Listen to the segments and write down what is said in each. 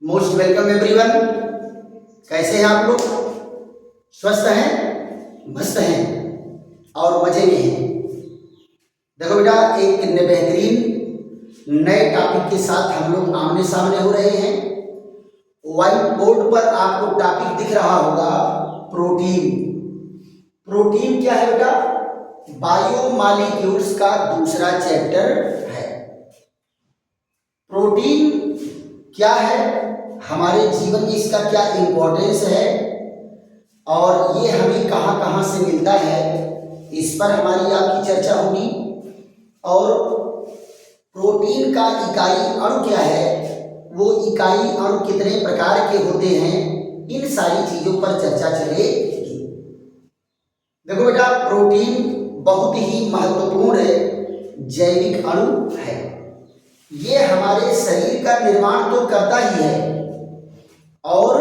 Most welcome everyone. कैसे हैं आप लोग? स्वस्थ हैं, मस्त हैं और मजे में हैं। देखो बेटा, एक बेहतरीन नए टॉपिक के साथ हम लोग आमने सामने हो रहे हैं। व्हाइट बोर्ड पर आपको टॉपिक दिख रहा होगा, प्रोटीन। प्रोटीन क्या है बेटा? बायोमॉलिक्यूल्स का दूसरा चैप्टर है। प्रोटीन क्या है, हमारे जीवन में इसका क्या इम्पोर्टेंस है और ये हमें कहाँ कहाँ से मिलता है, इस पर हमारी आपकी चर्चा होगी। और प्रोटीन का इकाई अणु क्या है, वो इकाई अणु कितने प्रकार के होते हैं, इन सारी चीज़ों पर चर्चा चलेगी। देखो बेटा, प्रोटीन बहुत ही महत्वपूर्ण जैविक अणु है। ये हमारे शरीर का निर्माण तो करता ही है और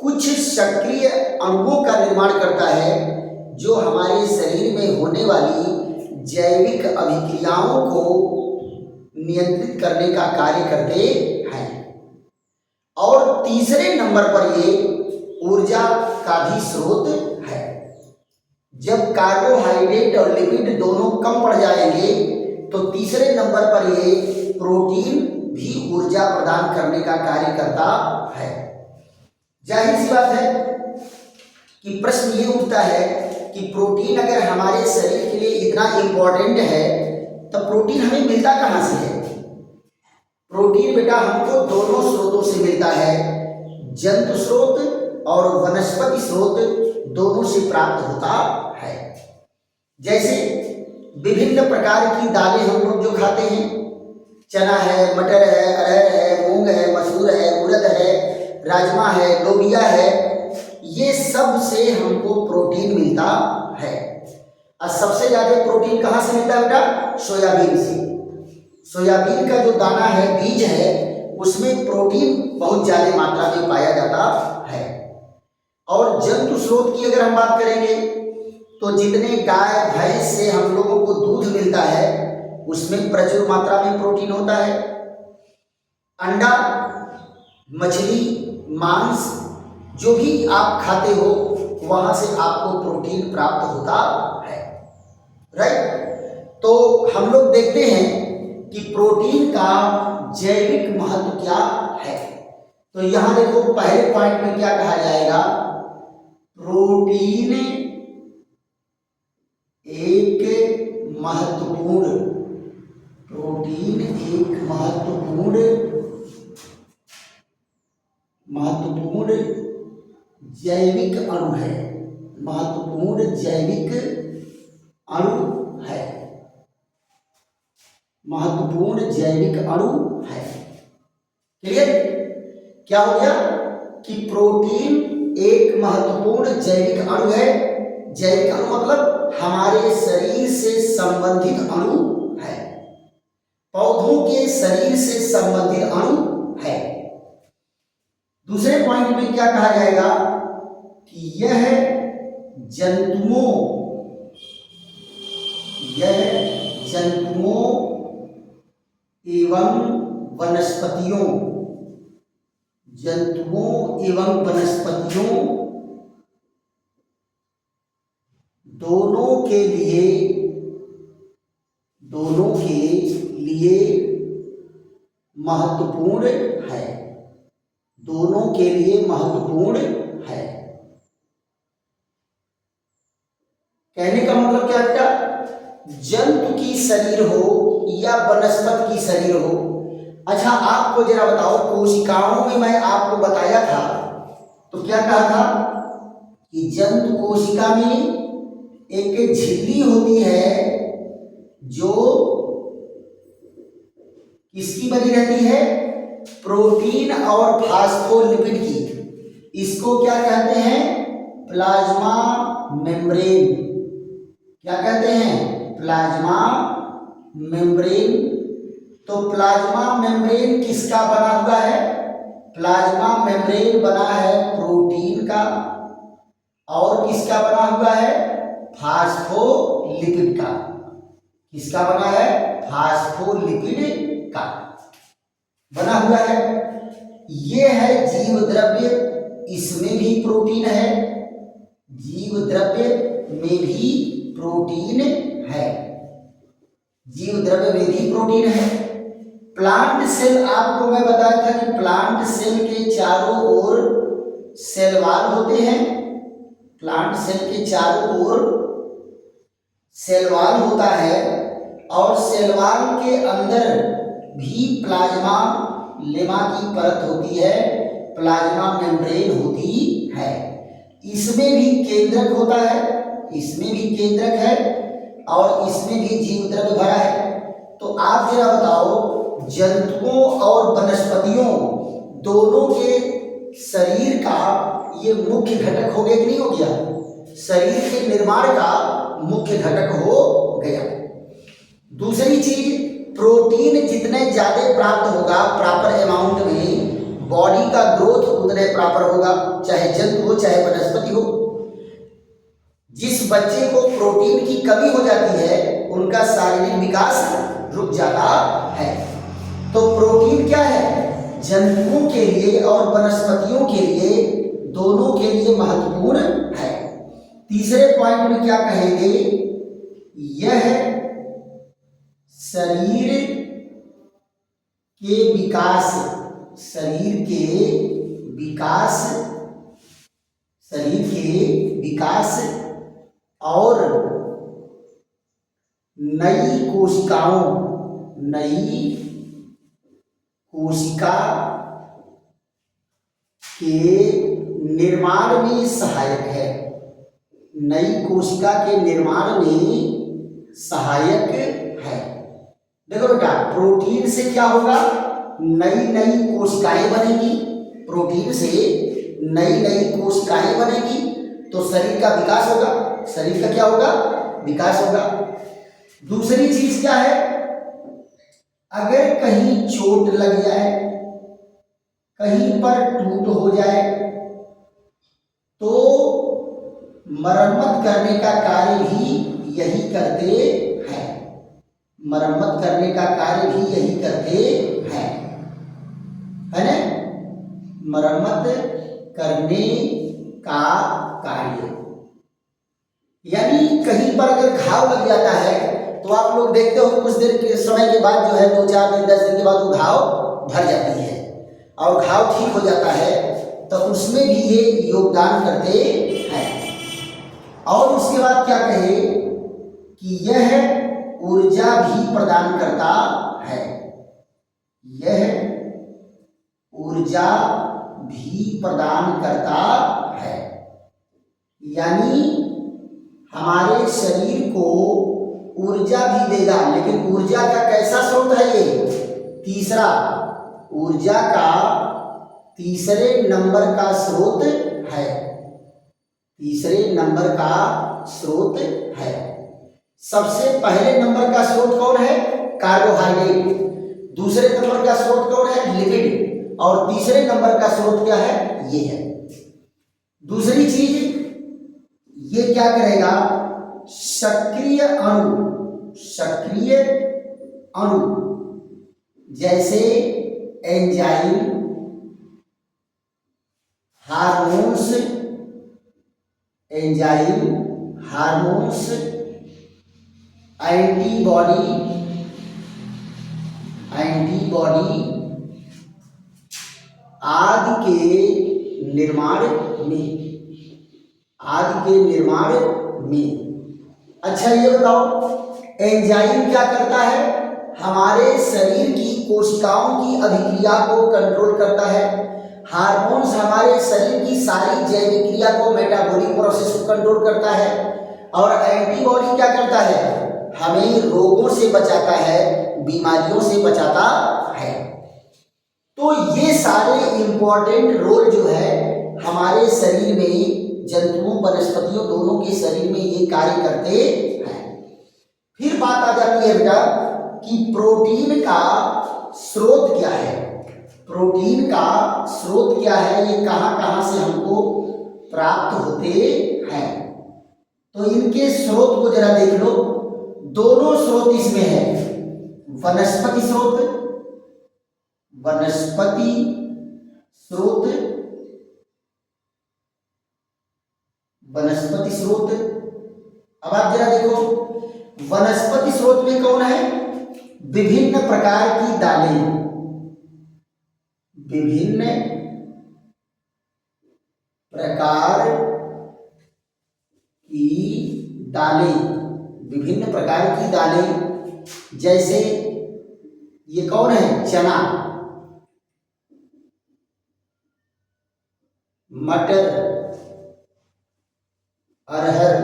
कुछ सक्रिय अंगों का निर्माण करता है जो हमारे शरीर में होने वाली जैविक अभिक्रियाओं को नियंत्रित करने का कार्य करते हैं। और तीसरे नंबर पर ये ऊर्जा का भी स्रोत है। जब कार्बोहाइड्रेट और लिपिड दोनों कम पड़ जाएंगे तो तीसरे नंबर पर ये प्रोटीन भी ऊर्जा प्रदान करने का कार्य करता है। जाहिर सी बात है कि प्रश्न ये उठता है कि प्रोटीन अगर हमारे शरीर के लिए इतना इम्पोर्टेंट है तो प्रोटीन हमें मिलता कहाँ से है? प्रोटीन बेटा हमको दोनों स्रोतों से मिलता है, जंतु स्रोत और वनस्पति स्रोत दोनों से प्राप्त होता है। जैसे विभिन्न प्रकार की दालें हम लोग जो खाते हैं, चना है, मटर है, अरहर है, मूंग है, मसूर है, उड़द है, राजमा है, लोबिया है, ये सब से हमको प्रोटीन मिलता है। और सबसे ज़्यादा प्रोटीन कहाँ से मिलता है बेटा? सोयाबीन से। सोयाबीन का जो दाना है, बीज है, उसमें प्रोटीन बहुत ज़्यादा मात्रा में पाया जाता है। और जंतु स्रोत की अगर हम बात करेंगे तो जितने गाय भैंस से हम लोगों को दूध मिलता है उसमें प्रचुर मात्रा में प्रोटीन होता है। अंडा, मछली, मांस जो भी आप खाते हो वहां से आपको प्रोटीन प्राप्त होता है, राइट। तो हम लोग देखते हैं कि प्रोटीन का जैविक महत्व क्या है। तो यहां देखो, पहले पॉइंट में क्या कहा जाएगा? प्रोटीन एक महत्वपूर्ण जैविक अणु है। महत्वपूर्ण जैविक अणु है। महत्वपूर्ण जैविक अणु है। क्लियर? क्या हो गया कि प्रोटीन एक महत्वपूर्ण जैविक अणु है। जैविक अणु मतलब हमारे शरीर से संबंधित अणु है, पौधों के शरीर से संबंधित अणु है। दूसरे पॉइंट में क्या कहा जाएगा कि यह जंतुओं एवं वनस्पतियों दोनों के लिए महत्वपूर्ण है। दोनों के लिए महत्वपूर्ण है। कहने का मतलब क्या बेटा? जंतु की शरीर हो या वनस्पति की शरीर हो। अच्छा, आपको जरा बताओ, कोशिकाओं में मैं आपको बताया था तो क्या कहा था कि जंतु कोशिका में एक झिल्ली होती है जो किसकी बनी रहती है? प्रोटीन और फास्फोलिपिड की। इसको क्या कहते हैं? Plasma membrane. क्या कहते हैं? Plasma membrane. तो प्लाज्मा मेम्ब्रेन किसका बना हुआ है? प्लाज्मा मेम्ब्रेन बना है प्रोटीन का। और किसका बना हुआ है? फास्फोलिपिड का। किसका बना है? फास्फोलिपिड का बना हुआ है। ये है जीव द्रव्य, इसमें भी प्रोटीन है, जीव द्रव्य में भी प्रोटीन है, जीव द्रव्य में भी प्रोटीन है। प्लांट सेल, आपको मैं बताया था कि प्लांट सेल के चारों ओर सेल वॉल होते हैं, प्लांट सेल के चारों ओर सेल वॉल होता है और सेल वॉल के अंदर भी प्लाज्मा लेमा की परत होती है, प्लाज्मा मेम्ब्रेन होती है। इसमें भी केंद्रक होता है, इसमें भी केंद्रक है और इसमें भी जीव द्रव्य भरा है। तो आप जरा बताओ, जंतुओं और वनस्पतियों दोनों के शरीर का ये मुख्य घटक हो गया कि नहीं हो गया? शरीर के निर्माण का मुख्य घटक हो गया। दूसरी चीज, प्रोटीन जितने ज्यादा प्राप्त होगा प्रॉपर अमाउंट में, बॉडी का ग्रोथ उतने प्रॉपर होगा, चाहे जंतु हो चाहे वनस्पति हो। जिस बच्चे को प्रोटीन की कमी हो जाती है उनका शारीरिक विकास रुक जाता है। तो प्रोटीन क्या है? जंतुओं के लिए और वनस्पतियों के लिए, दोनों के लिए महत्वपूर्ण है। तीसरे पॉइंट में क्या कहेंगे? यह शरीर के विकास, शरीर के विकास, शरीर के विकास और नई कोशिकाओं, नई कोशिका के निर्माण में सहायक है, नई कोशिका के निर्माण में सहायक है। देखो बेटा, प्रोटीन से क्या होगा? नई नई कोशिकाएं बनेगी, प्रोटीन से नई नई कोशिकाएं बनेगी तो शरीर का विकास होगा, शरीर का क्या होगा? विकास होगा। दूसरी चीज क्या है? अगर कहीं चोट लग जाए, कहीं पर टूट हो जाए तो मरम्मत करने का कार्य भी यही करते हैं, मरम्मत करने का कार्य भी यही करते हैं, है ना? मरम्मत करने का कार्य, यानी कहीं पर अगर घाव लग जाता है तो आप लोग देखते हो कुछ देर के समय के बाद जो है 2-4 दिन 10 दिन के बाद वो घाव भर जाती है और घाव ठीक हो जाता है, तो उसमें भी ये योगदान करते हैं। और उसके बाद क्या कहे कि यह ऊर्जा भी प्रदान करता है, यह ऊर्जा भी प्रदान करता है, यानी हमारे शरीर को ऊर्जा भी देगा। लेकिन ऊर्जा का कैसा स्रोत है ये? तीसरा, ऊर्जा का तीसरे नंबर का स्रोत है, तीसरे नंबर का स्रोत है। सबसे पहले नंबर का स्रोत कौन है? कार्बोहाइड्रेट। दूसरे नंबर का स्रोत कौन है? लिपिड। और तीसरे नंबर का स्रोत क्या है? ये है। दूसरी चीज, ये क्या करेगा? सक्रिय अणु, सक्रिय अणु जैसे enzyme, hormones, enzyme, hormones, antibody, antibody आदि के निर्माण में, आदि के निर्माण में। अच्छा ये बताओ, एंजाइम क्या करता है? हमारे शरीर की कोशिकाओं की अभिक्रिया को कंट्रोल करता है। हार्मोन्स हमारे शरीर की सारी जैविक क्रिया को, मेटाबॉलिक प्रोसेस को कंट्रोल करता है। और एंटीबॉडी क्या करता है? हमें रोगों से बचाता है, बीमारियों से बचाता है। तो ये सारे इंपॉर्टेंट रोल जो है हमारे शरीर में, जंतुओं वनस्पतियों दोनों के शरीर में ये कार्य करते हैं। फिर बात आ जाती है बेटा कि प्रोटीन का स्रोत क्या है? प्रोटीन का स्रोत क्या है? ये कहाँ कहाँ से हमको प्राप्त होते हैं? तो इनके स्रोत को जरा देख लो। दोनों स्रोत इसमें है, वनस्पति स्रोत, वनस्पति स्रोत, वनस्पति स्रोत। अब आप जरा देखो, वनस्पति स्रोत में कौन है? विभिन्न प्रकार की दालें, विभिन्न प्रकार की दालें, विभिन्न प्रकार की दालें। जैसे ये कौन है? चना, मटर, अरहर,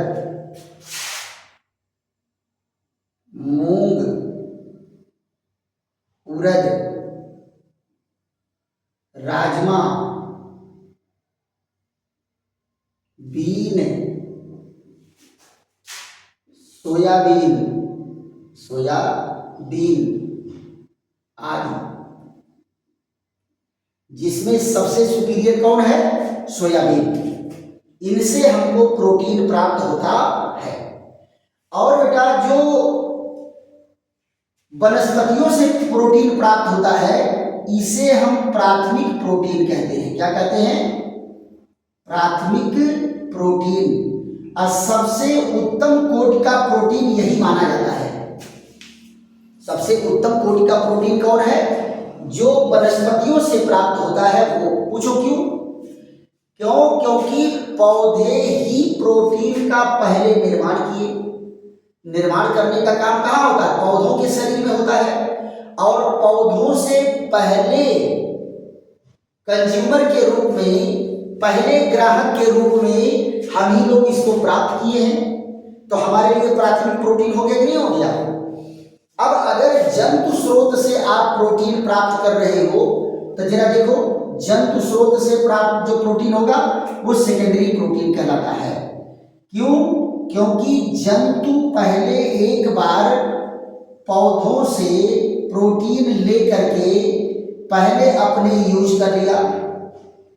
मूंग, उड़द, राजमा, बीन, सोयाबीन, सोयाबीन आदि। जिसमें सबसे सुपीरियर कौन है? सोयाबीन। इनसे हमको प्रोटीन प्राप्त होता है। और बेटा जो वनस्पतियों से प्रोटीन प्राप्त होता है इसे हम प्राथमिक प्रोटीन कहते हैं। क्या कहते हैं? प्राथमिक प्रोटीन। और सबसे उत्तम कोटि का प्रोटीन यही माना जाता है। सबसे उत्तम कोटि का प्रोटीन कौन है? जो वनस्पतियों से प्राप्त होता है वो। पूछो क्यों? क्योंकि पौधे ही प्रोटीन का पहले निर्माण किए। निर्माण करने का काम कहाँ होता है? पौधों के शरीर में होता है। और पौधों से पहले कंज्यूमर के रूप में, पहले ग्राहक के रूप में हम ही लोग इसको प्राप्त किए हैं। तो हमारे लिए प्राथमिक प्रोटीन हो गया कि नहीं हो गया? अब अगर जंतु स्रोत से आप प्रोटीन प्राप्त कर रहे हो तो जरा देखो, जंतु स्रोत से प्राप्त जो प्रोटीन होगा वो सेकेंडरी प्रोटीन कहलाता है। क्यों? क्योंकि जंतु पहले एक बार पौधों से प्रोटीन लेकर के पहले अपने यूज कर लिया।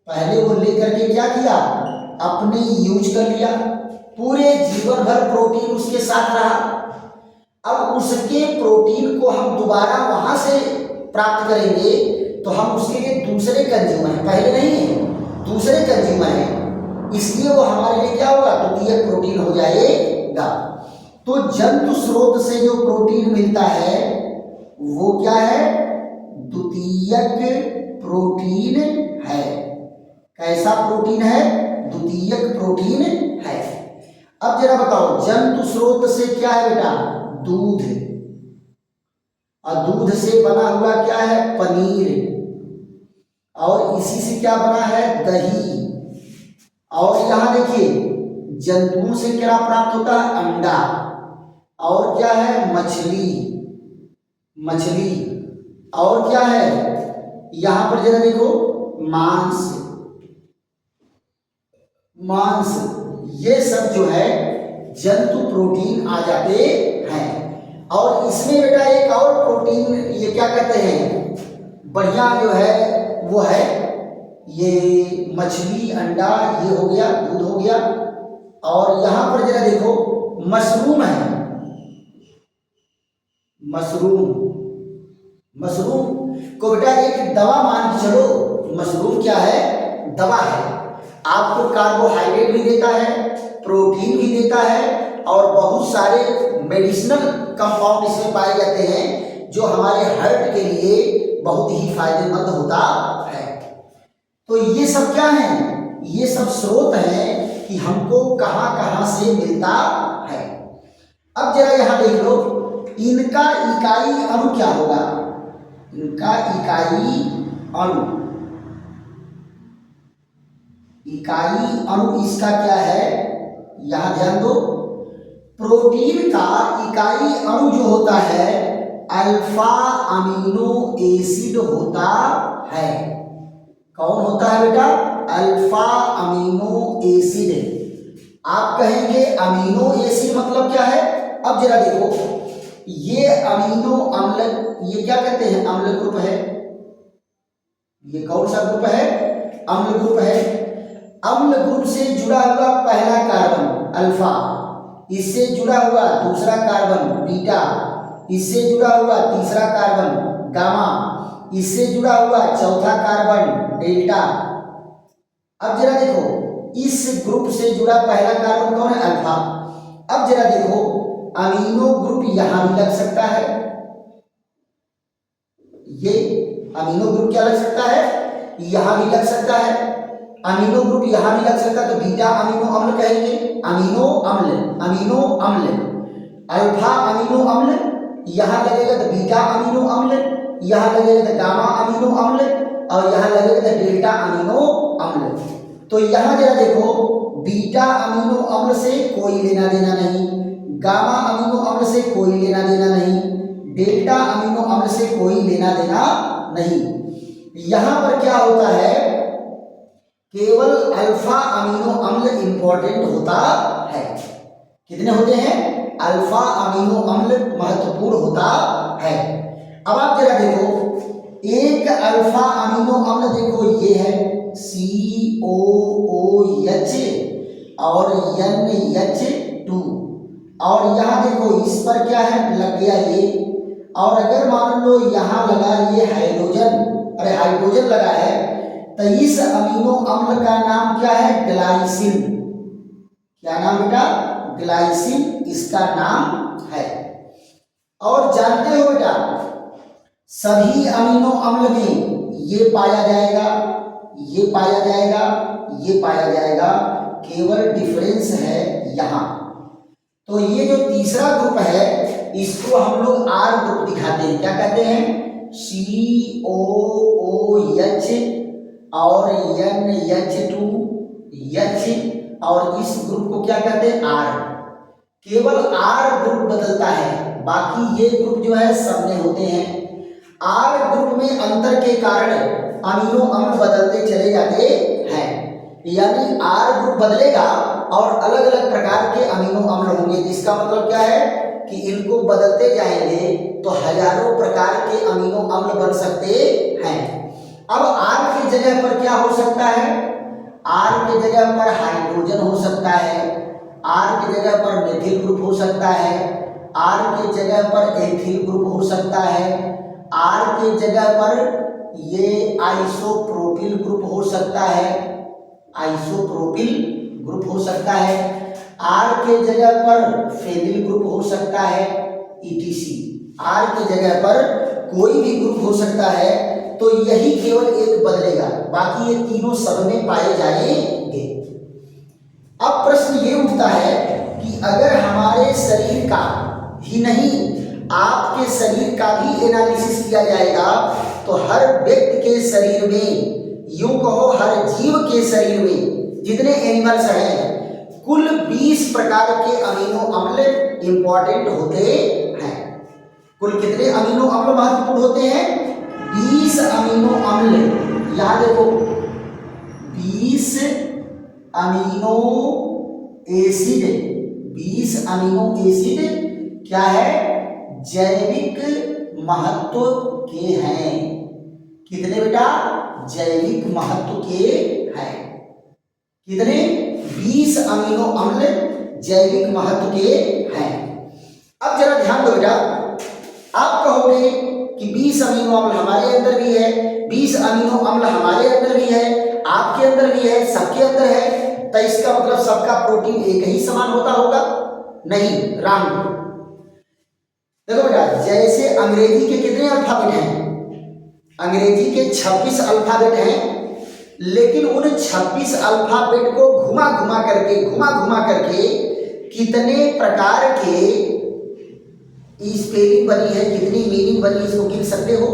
पहले वो लेकर के क्या किया? अपने यूज कर लिया। पूरे जीवन भर प्रोटीन उसके साथ रहा। अब उसके प्रोटीन को हम दोबारा वहां से प्राप्त करेंगे तो हम उसके लिए दूसरे कंज्यूमर हैं, पहले नहीं है, दूसरे कंज्यूमर हैं। इसलिए वो हमारे लिए क्या होगा? द्वितीयक प्रोटीन हो जाएगा। तो जंतु स्रोत से जो प्रोटीन मिलता है वो क्या है? द्वितीयक प्रोटीन है। कैसा प्रोटीन है? द्वितीयक प्रोटीन है। अब जरा बताओ, जंतु स्रोत से क्या है बेटा? दूध। और दूध से बना हुआ क्या है? पनीर। और इसी से क्या बना है? दही। और यहां देखिए, जंतुओं से क्या प्राप्त होता है? अंडा। और क्या है? मछली, मछली। और क्या है? यहां पर जरा देखो, मांस, मांस। ये सब जो है जंतु प्रोटीन आ जाते हैं। और इसमें बेटा एक और प्रोटीन, ये क्या कहते हैं, बढ़िया जो है वो है ये मछली, अंडा, ये हो गया, दूध हो गया। और यहां पर जरा देखो, मशरूम है, मशरूम। मशरूम को बेटा एक दवा मान के चलो। मशरूम क्या है? दवा है। आपको कार्बोहाइड्रेट भी देता है, प्रोटीन भी देता है, और बहुत सारे मेडिसिनल कंपाउंड इसमें पाए जाते हैं जो हमारे हार्ट के लिए बहुत ही फायदेमंद होता है। तो ये सब क्या है? ये सब स्रोत हैं कि हमको कहां कहां से मिलता है। अब जरा यहां देख लो, इनका इकाई अणु क्या होगा? इनका इकाई अणु, इकाई अणु इसका क्या है? यहां ध्यान दो, प्रोटीन का इकाई अणु जो होता है अल्फा अमीनो एसिड होता है। कौन होता है बेटा? Alpha amino acid. आप कहेंगे अमीनो एसिड मतलब क्या है? अब जरा देखो, ये अमीनो अम्ल, ये क्या कहते हैं? अम्ल ग्रुप है। ये कौन सा ग्रुप है? अम्ल ग्रुप है। अम्ल ग्रुप से जुड़ा हुआ पहला कार्बन अल्फा, इससे जुड़ा हुआ दूसरा कार्बन बीटा, इससे जुड़ा हुआ तीसरा कार्बन गामा, इससे जुड़ा हुआ चौथा कार्बन डेल्टा। अब जरा देखो इस ग्रुप से जुड़ा पहला कार्बन कौन है? अल्फा। अब जरा देखो अमीनो ग्रुप यहां भी लग सकता है, ये अमीनो ग्रुप क्या लग सकता है? यहां भी लग सकता है। अमीनो ग्रुप यहां भी लग सकता है तो बीटा अमीनो अम्ल कहेंगे। अमीनो अम्ल, अमीनो अम्ल, अल्फा अमीनो अम्ल यहां लगेगा तो बीटा अमीनो अम्ल, यहां लगेगा तो गामा अमीनो अम्ल, और यहां लगेगा तो डेल्टा अमीनो अम्ल। तो यहां जरा देखो बीटा अमीनो अम्ल से कोई लेना देना नहीं, गामा अमीनो अम्ल से कोई लेना देना नहीं, डेल्टा अमीनो अम्ल से कोई लेना देना नहीं। यहां पर क्या होता है? केवल अल्फा अमीनो अम्ल इंपॉर्टेंट होता है। कितने होते हैं? अल्फा अमीनो अम्ल महत्वपूर्ण होता है। अब आप जरा देखो एक अल्फा अमीनो अम्ल देखो ये है COOH और NH2, और यहाँ देखो इस पर क्या है? लग गया ये। और अगर मान लो यहाँ लगा ये हाइड्रोजन, अरे हाइड्रोजन लगा है, तो इस अमीनो अम्ल का नाम क्या है? ग्लाइसिन। क्या नाम बेटा? ग्लाइसिन इसका नाम है। और जानते हो बेटा सभी अमीनो अम्ल में ये पाया जाएगा, ये पाया जाएगा, ये पाया जाएगा, केवल डिफरेंस है यहाँ। तो ये जो तीसरा ग्रुप है इसको हम लोग R ग्रुप दिखाते हैं। क्या कहते हैं? COOH और NH2H, और इस ग्रुप को क्या कहते हैं? R। केवल R ग्रुप बदलता है, बाकी ये ग्रुप जो है सब में होते हैं। R ग्रुप में अंतर के कारण अमीनो अम्ल बदलते चले जाते हैं, यानी R ग्रुप बदलेगा और अलग अलग प्रकार के अमीनो अम्ल होंगे। इसका मतलब क्या है कि इनको बदलते जाएंगे तो हजारों प्रकार के अमीनो अम्ल बन सकते हैं। अब R की जगह पर क्या हो सकता है? R की जगह पर हाइड्रोजन हो सकता है, R की जगह पर मेथिल ग्रुप हो सकता है, R की जगह पर एथिल ग्रुप हो सकता है, R की जगह पर ये आइसोप्रोपिल ग्रुप हो सकता है, आइसोप्रोपिल ग्रुप हो सकता है, R के जगह पर फेनिल ग्रुप हो सकता है, ETC। R की जगह पर कोई भी ग्रुप हो सकता है, तो यही केवल एक बदलेगा, बाकी ये तीनों सब में पाए जाएंगे। अब प्रश्न ये उठता है कि अगर हमारे शरीर का ही नहीं आपके शरीर का भी एनालिसिस किया जाएगा तो हर व्यक्ति के शरीर में, यूं कहो हर जीव के शरीर में जितने एनिमल्स हैं कुल 20 प्रकार के अमीनो अम्ल इंपॉर्टेंट होते हैं। कुल कितने अमीनो अम्ल महत्वपूर्ण होते हैं? 20 अमीनो अम्ल। यहां देखो 20 अमीनो एसिड, 20 अमीनो एसिड क्या है? जैविक महत्व के हैं। कितने बेटा? जैविक महत्व के हैं। कितने? 20 अमीनो अम्ल जैविक महत्व के हैं। अब जरा ध्यान दो बेटा, आप कहोगे कि 20 अमीनो अम्ल हमारे अंदर भी है, 20 अमीनो अम्ल हमारे अंदर भी है, आपके अंदर भी है, सबके अंदर है, तो इसका मतलब सबका प्रोटीन एक ही समान होता होगा? नहीं, रॉन्ग। देखो बेटा जैसे अंग्रेजी के कितने अल्फाबेट हैं? अंग्रेजी के 26 अल्फाबेट हैं, लेकिन उन 26 अल्फाबेट को घुमा घुमा करके कितने प्रकार के स्पेलिंग बनी है, कितनी मीनिंग बनी, इसको गिन सकते हो?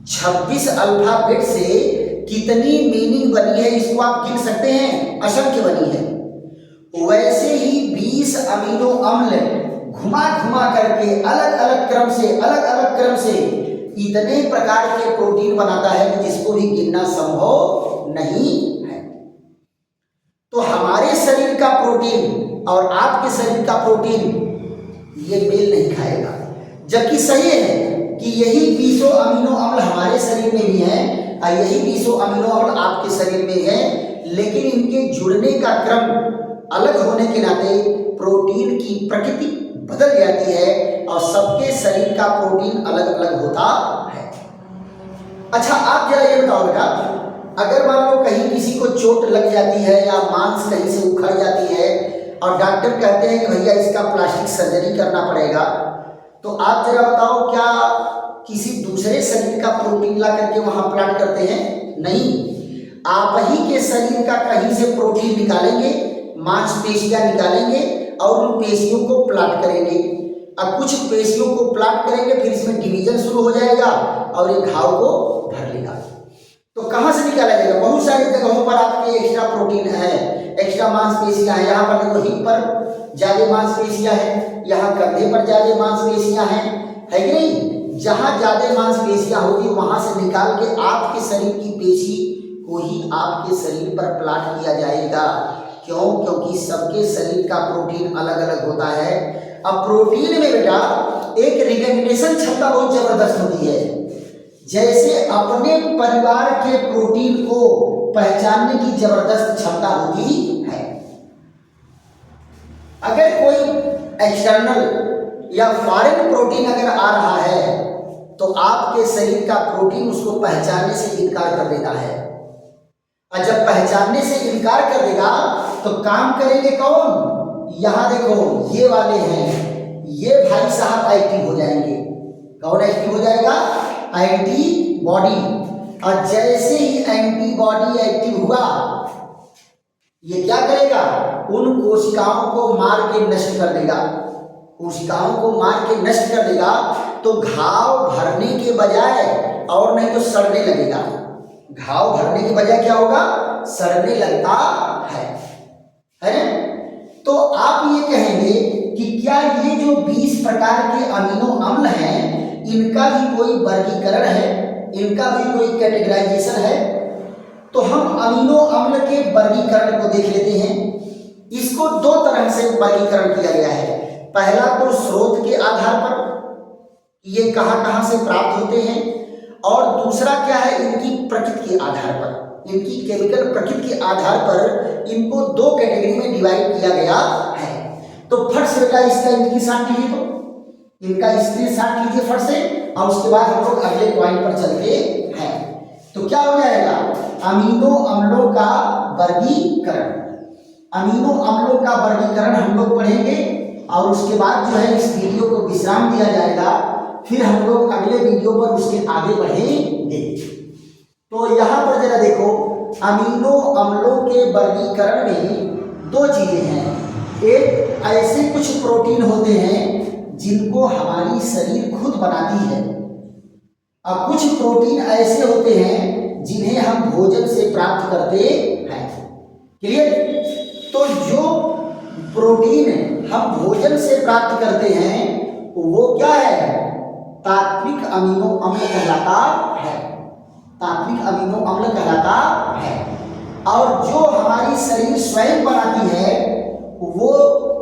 26 अल्फाबेट से कितनी मीनिंग बनी है इसको आप गिन सकते हैं? असंख्य बनी है। वैसे ही 20 अमीनो अम्ल घुमा घुमा करके अलग अलग क्रम से इतने प्रकार के प्रोटीन बनाता है कि जिसको भी गिनना संभव नहीं है। तो हमारे शरीर का प्रोटीन और आपके शरीर का प्रोटीन ये मेल नहीं खाएगा, जबकि सही है कि यही 20 अमीनो अम्ल हमारे शरीर में भी हैं और यही 20 अमीनो अम्ल आपके शरीर में है, लेकिन इनके जुड़ने का क्रम अलग होने के नाते प्रोटीन की प्रकृति बदल जाती है और सबके शरीर का प्रोटीन अलग अलग होता है। अच्छा आप जरा ये बताओ बेटा, अगर मान लो कहीं किसी को चोट लग जाती है या मांस कहीं से उखड़ जाती है और डॉक्टर कहते हैं कि भैया इसका प्लास्टिक सर्जरी करना पड़ेगा, तो आप जरा बताओ क्या किसी दूसरे शरीर का प्रोटीन ला करके वहां प्लांट करते हैं? नहीं, आप ही के शरीर का कहीं से प्रोटीन निकालेंगे, मांसपेशियां निकालेंगे और उन पेशियों को प्लांट करेंगे। अब कुछ पेशियों को प्लांट करेंगे, फिर इसमें डिवीजन शुरू हो जाएगा और ये घाव को भर लेगा। तो कहाँ से निकाला जाएगा? बहुत सारी जगहों पर आपके एक्स्ट्रा प्रोटीन है, एक्स्ट्रा मांसपेशियां है। यहाँ पर देखो हिप पर ज्यादा मांसपेशियां है, यहाँ कंधे पर ज्यादा मांसपेशियां हैं, है कि नहीं? जहाँ ज्यादा मांसपेशियां होगी वहां से निकाल के आपके शरीर की पेशी को ही आपके शरीर पर प्लांट किया जाएगा। क्यों? क्योंकि सबके शरीर का प्रोटीन अलग अलग होता है। अब प्रोटीन में बेटा एक रिकग्निशन क्षमता बहुत जबरदस्त होती है। जैसे अपने परिवार के प्रोटीन को पहचानने की जबरदस्त क्षमता होती है। अगर कोई एक्सटर्नल या फॉरेन प्रोटीन अगर आ रहा है तो आपके शरीर का प्रोटीन उसको पहचानने से इनकार कर देता है, और जब पहचानने से इनकार कर देगा तो काम करेंगे कौन? यहां देखो ये वाले हैं, ये भाई साहब एक्टिव हो जाएंगे। कौन एक्टिव हो जाएगा? एंटीबॉडी। और जैसे ही एंटीबॉडी एक्टिव हुआ, ये क्या करेगा? उन कोशिकाओं को मार के नष्ट कर देगा। कोशिकाओं को मार के नष्ट कर देगा तो घाव भरने के बजाय और नहीं तो सड़ने लगेगा। घाव भरने के बजाय क्या होगा? सड़ने लगता है ना? तो आप ये कहेंगे कि क्या ये जो 20 प्रकार के अमीनो अम्ल हैं इनका भी कोई वर्गीकरण है, इनका भी कोई कैटेगराइजेशन है? तो हम अमीनो अम्ल के वर्गीकरण को देख लेते हैं। इसको दो तरह से वर्गीकरण किया गया है। पहला तो स्रोत के आधार पर, ये कहां कहां से प्राप्त होते हैं, और दूसरा क्या है? इनकी प्रकृति के आधार पर, इनकी केमिकल प्रकृति के आधार पर इनको दो कैटेगरी में डिवाइड किया गया है। तो फट से बेटा इसका इनकी साथ लीजिए, तो इनका स्क्रीनशॉट लीजिए फट से, और उसके बाद हम लोग अगले पॉइंट पर चलते हैं। तो क्या हो जाएगा? अमीनो अम्लों का वर्गीकरण। अमीनो अम्लों का वर्गीकरण हम लोग पढ़ेंगे और उसके बाद जो है इस वीडियो को विश्राम दिया जाएगा, फिर हम लोग अगले वीडियो पर उसके आगे बढ़ेंगे। तो यहाँ पर जरा देखो, अमीनो अम्लों के वर्गीकरण में दो चीजें हैं। एक ऐसे कुछ प्रोटीन होते हैं जिनको हमारी शरीर खुद बनाती है, और कुछ प्रोटीन ऐसे होते हैं जिन्हें हम भोजन से प्राप्त करते हैं। क्लियर? तो जो प्रोटीन हम भोजन से प्राप्त करते हैं वो क्या है? तात्विक अमीनो अम्ल कहलाता है। तात्विक अमीनो अम्ल कहलाता है। और जो हमारी शरीर स्वयं बनाती है वो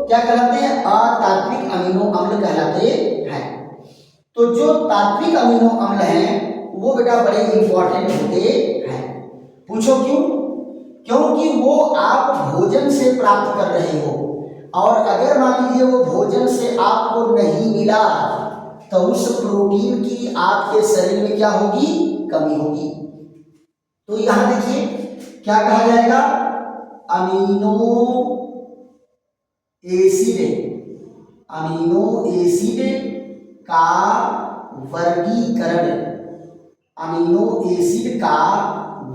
क्या कहलाते हैं? अतात्विक अमीनो अम्ल कहलाते हैं। तो जो तात्विक अमीनो अम्ल हैं वो बेटा बड़े इंपॉर्टेंट होते हैं। पूछो क्यों? क्योंकि वो आप भोजन से प्राप्त कर रहे हो, और अगर मान लीजिए वो भोजन से आपको नहीं मिला तो उस प्रोटीन की आपके शरीर में क्या होगी? कमी होगी। तो यहां देखिए क्या कहा जाएगा? अमीनो एसिड, अमीनो एसिड का वर्गीकरण, अमीनो एसिड का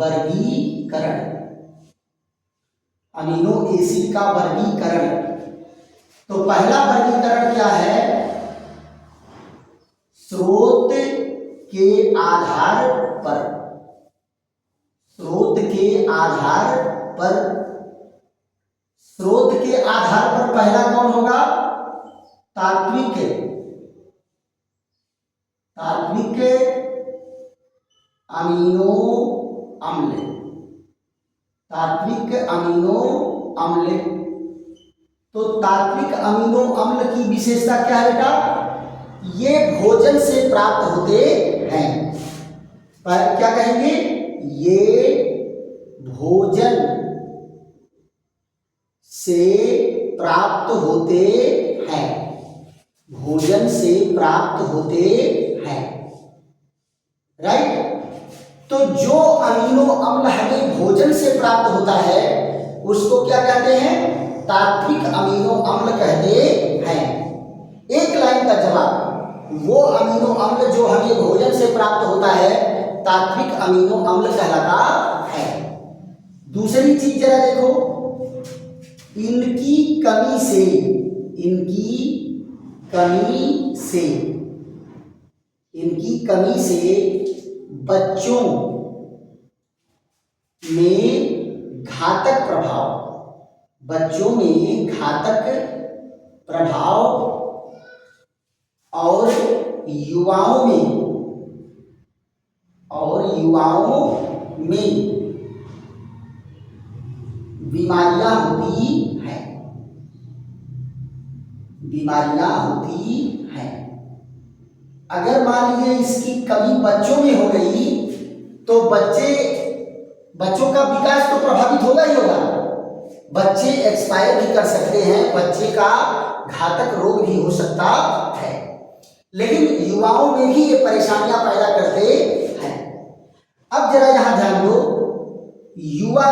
वर्गीकरण, अमीनो एसिड का वर्गीकरण। तो पहला वर्गीकरण क्या है? स्रोत के आधार पर, स्रोत के आधार पर, स्रोत के आधार पर पहला कौन होगा? तात्विक, तात्विक अमीनो अम्ल, तात्विक अमीनो अम्ल। तो तात्विक अमीनो अम्ल की विशेषता क्या है बेटा? ये भोजन से प्राप्त होते हैं। पर क्या कहेंगे? ये भोजन से प्राप्त होते हैं, भोजन से प्राप्त होते हैं। राइट? तो जो अमीनो अम्ल हमें भोजन से प्राप्त होता है उसको क्या कहते हैं? तात्विक अमीनो अम्ल कहते हैं। एक लाइन का जवाब, वो अमीनो अम्ल जो हमें भोजन से प्राप्त होता है तात्विक अमीनो अम्ल कहलाता है। दूसरी चीज जरा देखो, इनकी कमी से, इनकी कमी से बच्चों में घातक प्रभाव और युवाओं में बीमारियां होती हैं। अगर मान लीजिए इसकी कमी बच्चों में हो गई तो बच्चों का विकास तो प्रभावित होगा ही होगा, बच्चे एक्सपायर भी कर सकते हैं, बच्चे का घातक रोग भी हो सकता है, लेकिन युवाओं में भी ये परेशानियां पैदा करते हैं। अब जरा यहां ध्यान दो, युवा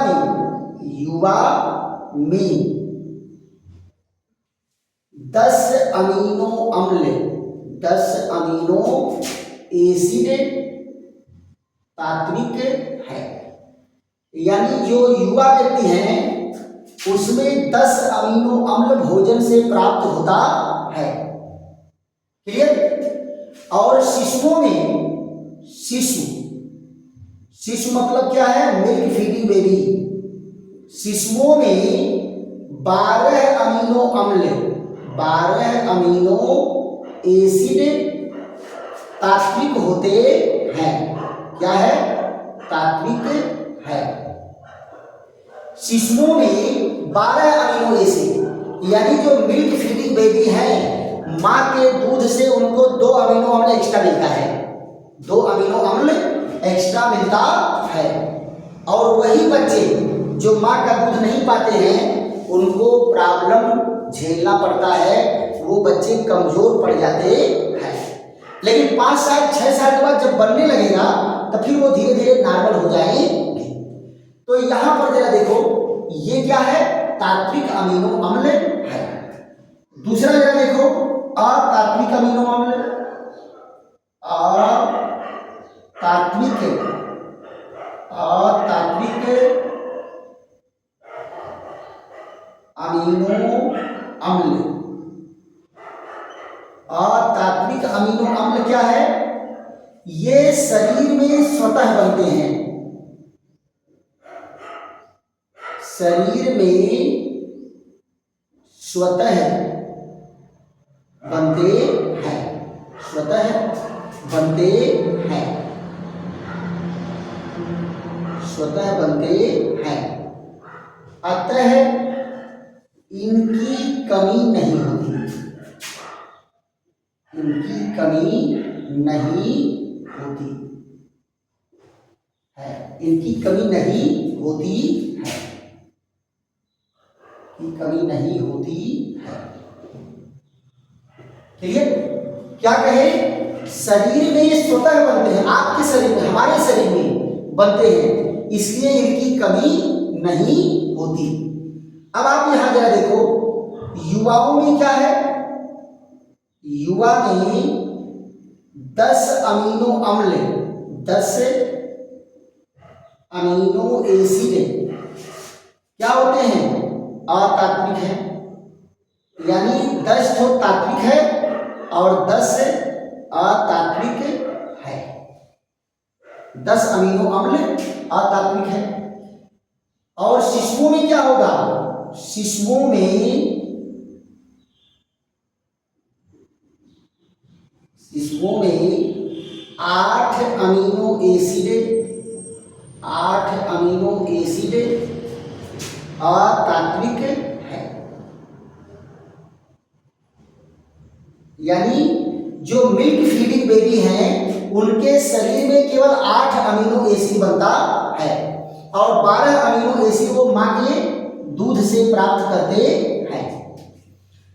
में 10 अमीनो एसिड तात्विक है। यानी जो युवा व्यक्ति हैं उसमें 10 अमीनो अम्ल भोजन से प्राप्त होता है। क्लियर? और शिशुओं में, शिशु मतलब क्या है? Milk feeding baby. शिशुओं में 12 अमीनो एसिड तात्विक होते हैं। क्या है? तात्विक है। शिशुओं में 12 अमीनो एसिड, यानी जो मिल्क फीडिंग बेबी है माँ के दूध से उनको 2 अमीनो अम्ल एक्स्ट्रा मिलता है, 2 अमीनो अम्ल एक्स्ट्रा मिलता है। और वही बच्चे जो माँ का दूध नहीं पाते हैं उनको प्रॉब्लम झेलना पड़ता है, वो बच्चे कमजोर पड़ जाते हैं। लेकिन 5 साल 6 साल के बाद जब बनने लगेगा तो फिर वो धीरे धीरे नॉर्मल हो जाएंगे। तो यहां पर जरा देखो, ये क्या है? तात्विक अमीनो अम्ल है। दूसरा जरा देखो, अतात्विक अमीनो अम्ल, अतात्विक अमीनो अम्ल। अतात्विक अमीनो अम्ल क्या है? ये शरीर में स्वतः बनते हैं, शरीर में स्वतः बनते हैं, अतः इनकी कमी नहीं होती, क्लियर? क्या कहे? शरीर में ये स्वतः बनते हैं, आपके शरीर में, हमारे शरीर में बनते हैं, इसलिए इनकी कमी नहीं होती। अब आप यहां जरा देखो, युवाओं में क्या है? युवा में 10 अमीनो अम्ल, 10 अमीनो एसिड क्या होते हैं? अतात्विक है। यानी 10 तो तात्विक है और 10 अतात्विक है। 10 अमीनो अम्ल अतात्विक है। और शिशुओं में क्या होगा? शिशुओं में 8 अमीनो एसिड अतात्विक है। यानी जो मिल्क फीडिंग बेबी हैं उनके शरीर में केवल 8 अमीनो एसिड बनता है और 12 अमीनो एसिड वो मां के दूध से प्राप्त करते हैं।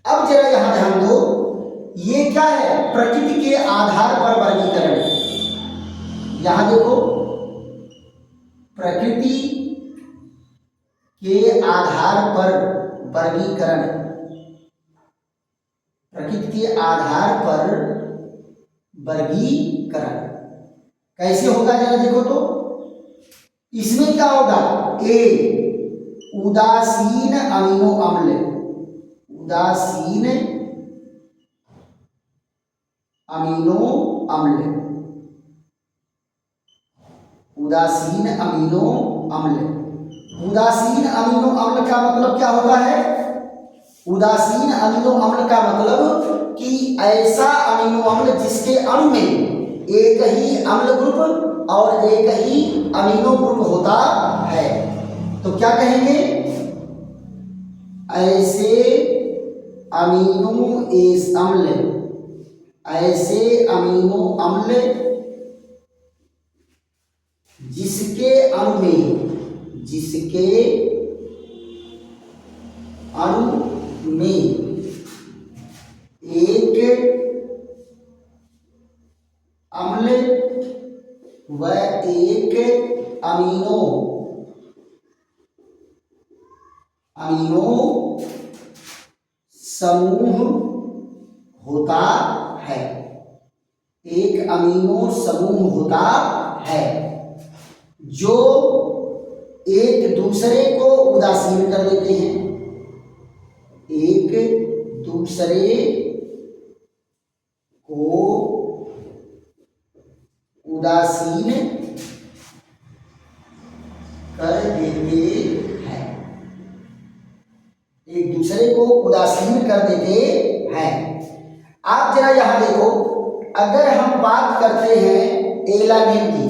अब जरा यहां ध्यान दो, ये क्या है? प्रकृति के आधार पर वर्गीकरण। यहां देखो, प्रकृति के आधार पर वर्गीकरण, प्रकृति के आधार पर वर्गीकरण कैसे होगा जरा देखो तो। इसमें क्या होगा, ए उदासीन अमीनो अम्ल, उदासीन अमीनो अम्ल, उदासीन अमीनो अम्ल। उदासीन अमीनो अम्ल का मतलब क्या होता है, उदासीन अमीनो अम्ल का मतलब कि ऐसा अमीनो अम्ल जिसके अणु में एक ही अम्ल ग्रुप और एक ही अमीनो ग्रुप होता है। तो क्या कहेंगे, ऐसे अमीनो एस अम्ल, ऐसे अमीनो अम्ल जिसके अणु में, जिसके अणु में एक अम्ल व एक अमीनो समूह होता है, एक अमीनो समूह होता है जो एक दूसरे को उदासीन कर देते हैं, एक दूसरे को उदासीन कर देते हैं, एक दूसरे को उदासीन कर देते हैं। आप जरा यहां देखो, अगर हम बात करते हैं एलानिन की,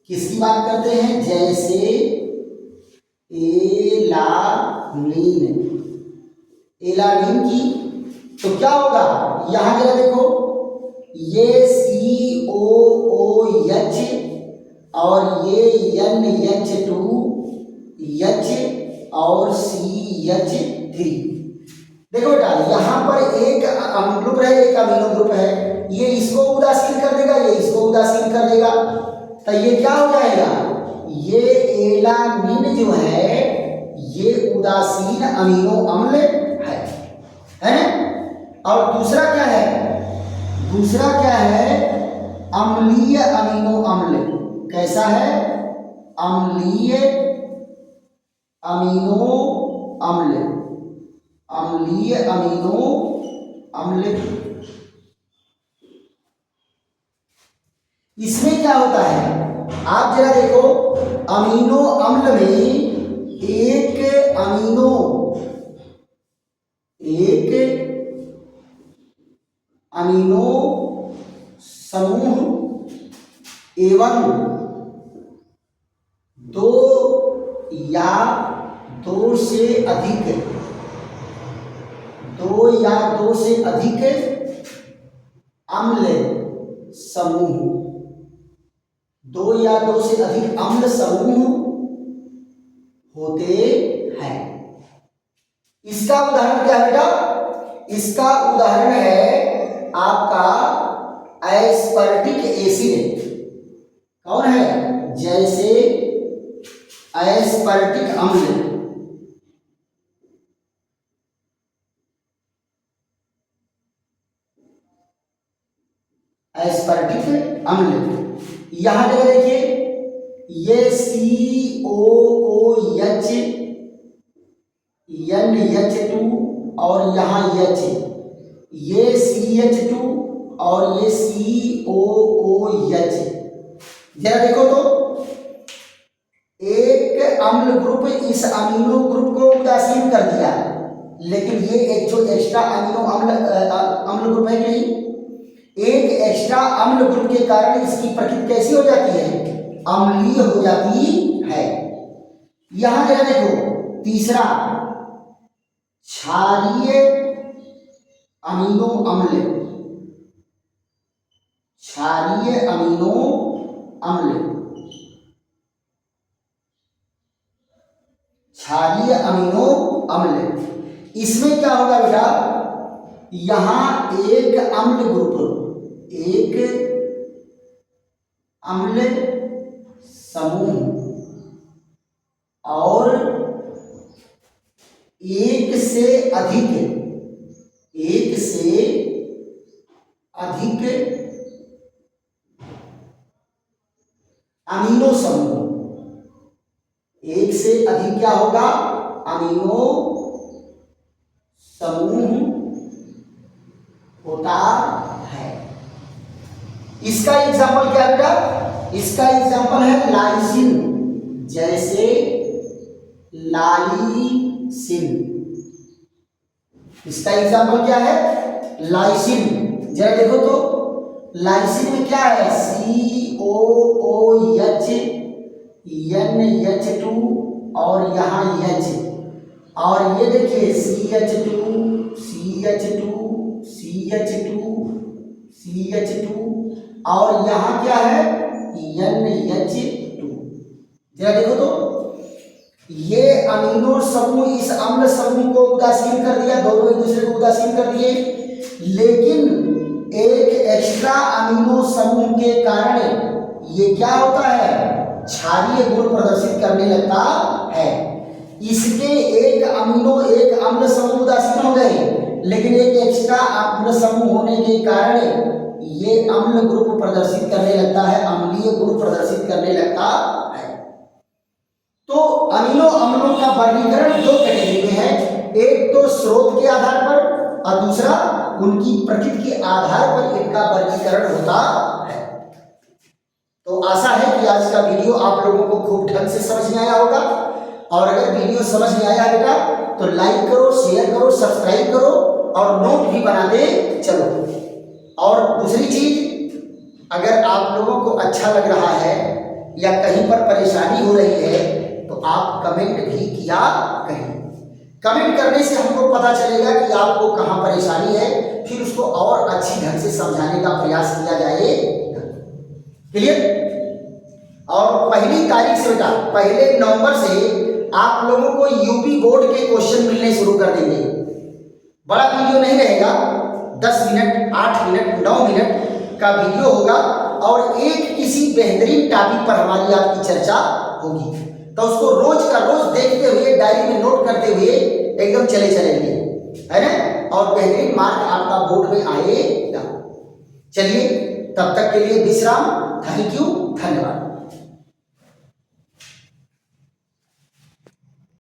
किसकी बात करते हैं, जैसे एलानिन, एलानिन की, तो क्या होगा, यहां जरा देखो, ये COOH और ये NH2 H और CH3। देखो बेटा, यहां पर एक अम्ल ग्रुप है, एक अमीनो ग्रुप है, ये इसको उदासीन कर देगा, ये इसको उदासीन कर देगा, तो ये क्या हो जाएगा, ये एलानिन जो है ये उदासीन अमीनो अम्ल है ना। और दूसरा क्या है, दूसरा क्या है, अम्लीय अमीनो अम्ल। कैसा है, अम्लीय अमीनो अम्ल, अम्लीय अमीनो अम्ल। इसमें क्या होता है, आप जरा देखो, अमीनो अम्ल में एक अमीनो, एक अमीनो समूह एवं दो या दो से अधिक, दो या दो से अधिक अम्ल समूह, दो या दो से अधिक अम्ल समूह होते हैं। इसका उदाहरण क्या है बेटा, इसका उदाहरण है आपका एस्पर्टिक एसिड। कौन है, जैसे एस्पर्टिक अम्ल, एस्पर्टिक अम्ल। यहां जगह देखिए, ये COOH NH2 और यहाँ H, ये CH2 और ये COOH। जरा देखो तो, एक अम्ल ग्रुप इस अमीनो ग्रुप को उदासीन कर दिया, लेकिन ये एक जो एक्स्ट्रा अमीनो अम्ल ग्रुप है कि नहीं, एक एक्स्ट्रा अम्ल ग्रुप के कारण इसकी प्रकृति कैसी हो जाती है, अम्लीय हो जाती है। यहां जरा देखो, तीसरा क्षारीय अमीनो अम्ल, क्षारीय अमीनो अम्ल, क्षारीय अमीनो अम्ल। इसमें क्या होगा बेटा, यहां एक अम्ल ग्रुप, एक अम्ल समूह से अधिक अमीनो समूह, एक से अधिक क्या होगा, अमीनो समूह होता है। इसका एग्जाम्पल क्या बेटा, इसका एग्जाम्पल है लाइसिन, जैसे लाइसिन, इसका एग्जाम्पल क्या है, लाइसिन। जरा देखो तो लाइसिन में क्या है, COOH NH2 और यहाँ H, और ये देखिए CH2 और यहाँ क्या है NH2। जरा देखो तो ये अमीनो समूह इस अम्ल समूह को उदासीन कर दिया, दोनों एक दूसरे को उदासीन कर दिए, लेकिन एक एक्स्ट्रा अमीनो समूह के कारण ये क्या होता है, क्षारीय गुण प्रदर्शित करने लगता है। इसके एक अम्ल समूह उदासीन हो गए, लेकिन एक एक्स्ट्रा अम्ल समूह होने के कारण ये अम्ल ग्रुप प्रदर्शित करने लगता है, अम्लीय गुण प्रदर्शित करने लगता है। तो अमीनो अम्लों का वर्गीकरण दो कैटेगरी में है, एक तो स्रोत के आधार पर और दूसरा उनकी प्रकृति के आधार पर इनका वर्गीकरण होता है। तो आशा है कि आज का वीडियो आप लोगों को खूब ढंग से समझ में आया होगा, और अगर वीडियो समझ में आया बेटा तो लाइक करो, शेयर करो, सब्सक्राइब करो और नोट भी बनाते चलो। और दूसरी चीज, अगर आप लोगों को अच्छा लग रहा है या कहीं पर परेशानी हो रही है तो आप कमेंट भी किया करें। कमेंट करने से हमको पता चलेगा कि आपको कहाँ परेशानी है, फिर उसको और अच्छी ढंग से समझाने का प्रयास किया जाएगा। क्लियर? और पहली तारीख से बेटा, 1 नवंबर से आप लोगों को यूपी बोर्ड के क्वेश्चन मिलने शुरू कर देंगे। बड़ा वीडियो नहीं रहेगा, 10 मिनट, 8 मिनट, 9 मिनट का वीडियो होगा, और एक किसी बेहतरीन टॉपिक पर हमारी आपकी चर्चा होगी। तो उसको रोज का रोज देखते हुए, डायरी में नोट करते हुए एकदम चले चलेंगे, है ना, और बेहतरीन मार्क आपका बोर्ड में आएगा। चलिए, तब तक के लिए विश्राम। थैंक यू, धन्यवाद।